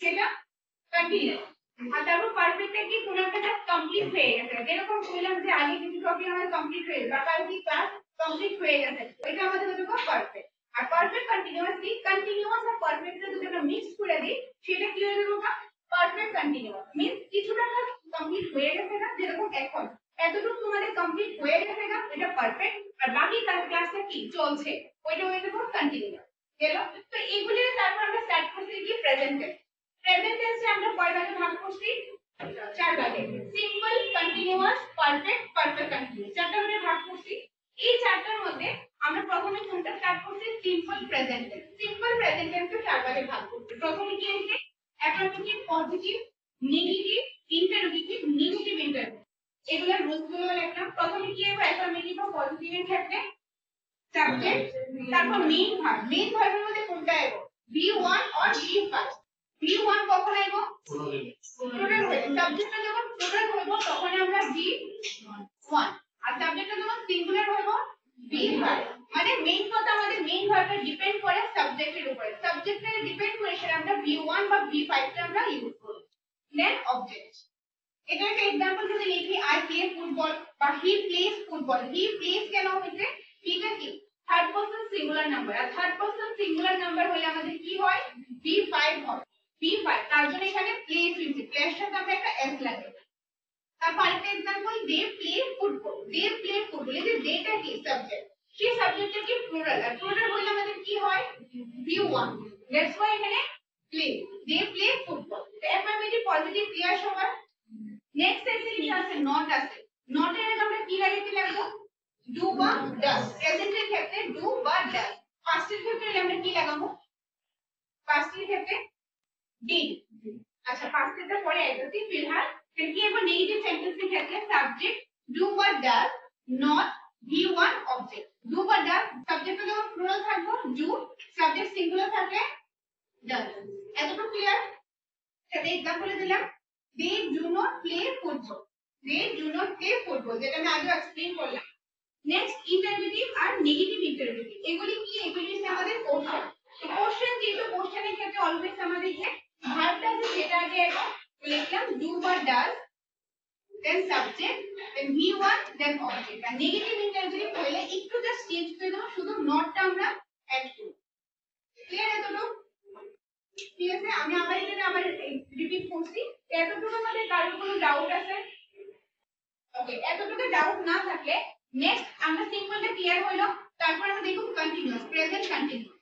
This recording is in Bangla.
সেটা কন্টিনিউয়াস। আর তারপর পারফেক্টটা কি কোন একটা কাজ কমপ্লিট হয়ে গেছে, যেরকম বললাম যে আগে কিছু টপিক আমাদের কমপ্লিট হয়ে গেছে বা কালকে ক্লাস কমপ্লিট হয়ে গেছে, ওইটা আমাদের হতে পারে পারফেক্ট। আর পারফেক্ট কন্টিনিউয়াস কি, কন্টিনিউয়াস আর পারফেক্ট যদি আমরা মিক্স করে দিই সেটা কি হয়ে যাবে? পারফেক্ট কন্টিনিউয়াস মিন্স কিছুটা কাজ কমপ্লিট হয়ে গেছে না, যেরকম এখন এতটুকু তোমাদের কমপ্লিট হয়ে গেছে না, এটা পারফেক্ট। আর বাকি ক্লাসটা কি চলছে, ওইটা হয়ে যাবে কন্টিনিউয়াস। গেল? তো এইগুলি তারপর আমরা স্টার্ট করছি কি প্রেজেন্ট টেন্স। প্রেজেন্ট টেন্সে আমরা কয় ভাগে ভাগ করছি? চার ভাগে। Simple, continuous, perfect, perfect continuous, চারটা ভাগে ভাগ করছি। এই চারটার মধ্যে আমরা প্রথমে কোনটা স্টার্ট করছি? Simple present tense. Simple present টেন্সকে চার ভাগে ভাগ করছি। প্রথমে কি আছে? Affirmative, positive, negative, interrogative, negative interrogative, এগুলা রুলস গুলো লিখলাম। প্রথমে কি হবে? অ্যাফার্মেটিভ বা পজিটিভ এর ক্ষেত্রে সাবজেক্ট, তারপর মেইন ভার্ব। মেইন ভার্বের মধ্যে কোনটা আইবো? V1 or V5। V1 কখন আইবো? প্লুরাল হইলে। সাবজেক্টটা যখন প্লুরাল হইব তখন আমরা V1, আর সাবজেক্টটা যখন সিঙ্গুলার হইব V5। মানে মেইন কথা আমাদের মেইন ভার্বটা ডিপেন্ড করে সাবজেক্টের উপরে। সাবজেক্টের ডিপেন্ড করে সেটা আমরা V1 বা V5 টা আমরা ইউজ করব। Then object. এটা একটা एग्जांपल যদি লিখি I play football বা he plays football। he plays কেন হইছে? এটা কি থার্ড পারসন সিঙ্গুলার নাম্বার, আর থার্ড পারসন সিঙ্গুলার নাম্বার হলে আমাদের কি হয়? V5 হয়। V5 তার জন্য এখানে প্লেস হইছে, প্লেসের সাথে আমরা একটা s লাগাই। তারপর আরেকটা example they play football. They play football, এই যে দেটা কি সাবজেক্ট, সেই সাবজেক্টটা কি প্লুরাল, আর প্লুরাল হলে আমাদের কি হয়? V1। দ্যাটস ওয়াই এখানে প্লে, দে প্লে ফুটবল। তো অ্যাফার্মেটিভ পজিটিভ ক্লিয়ার সবার? নেক্সট এসে কি আছে? নট আছে। নট এর আগে আমরা কি লাগাইতে লাগবো? ডু বা ডাজ। প্রেজেন্টের ক্ষেত্রে ডু বা ডাজ। পাস্টের ক্ষেত্রে আমরা কি লাগাবো? পাস্টের ক্ষেত্রে ডিড। আচ্ছা পাস্টেরটা পরে আইতেছি, ফিলহাল কি এবার নেগেটিভ সেন্টেন্সের ক্ষেত্রে সাবজেক্ট ডু বা does, not, V1 object. Do বা ডাজ সাবজেক্টটা যখন প্লুরাল থাকবে ডু, সাবজেক্ট সিঙ্গুলার থাকলে ডাজ। এতটুকু ক্লিয়ার? সেটা एग्जांपल দিলাম, they do not play football। they do not play football, যেটা আমি আগে এক্সপ্লেইন করলাম। নেক্সট ইন্টারোগেটিভ আর নেগেটিভ ইন্টারোগেটিভ, এগুলি কি? এগুলি হচ্ছে আমাদের কোশ্চেন। তো কোশ্চেন যেহেতু কোশ্চেনের ক্ষেত্রে অলওয়েজ আমাদের যে ভার্বটা আছে সেটা আগে লিখলাম ডু বা does, then subject, then V1, then object. আর নেগেটিভ ইন্টারোগেটিভ হইলে একটু জাস্ট চেঞ্জ করে দেব, শুধু নটটা আমরা অ্যাড করব। ক্লিয়ার এতটুকু? ঠিক আছে, আমি আবার এটা আবার রিপিট করছি। এতটুকু আমাদের কারোর কোনো ডাউট আছে? ওকে, এতটুকু ডাউট না থাকলে নেক্সট আমরা সিম্পলটা ক্লিয়ার হলো, তারপর আমরা দেখব কন্টিনিউয়াস, প্রেজেন্ট কন্টিনিউয়াস।